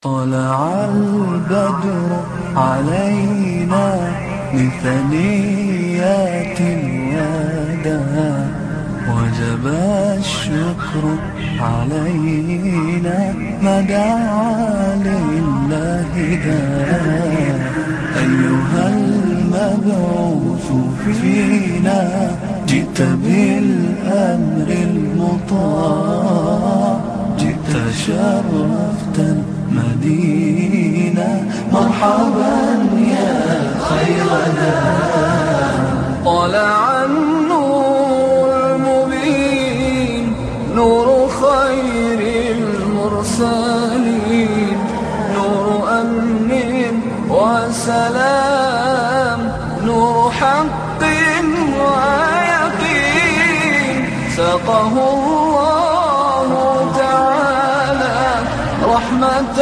طلع البدر علينا من ثنيات الوداع وجب الشكر علينا ما دعا لله داع أيها المبعوث فينا جئت بالأمر المطاع جئت شرفت المدينة مرحبا يا خير داع طلع النور المبين نور خير المرسلين نور أمن وسلام نور حق ويقين سقه الله تعالى رحمة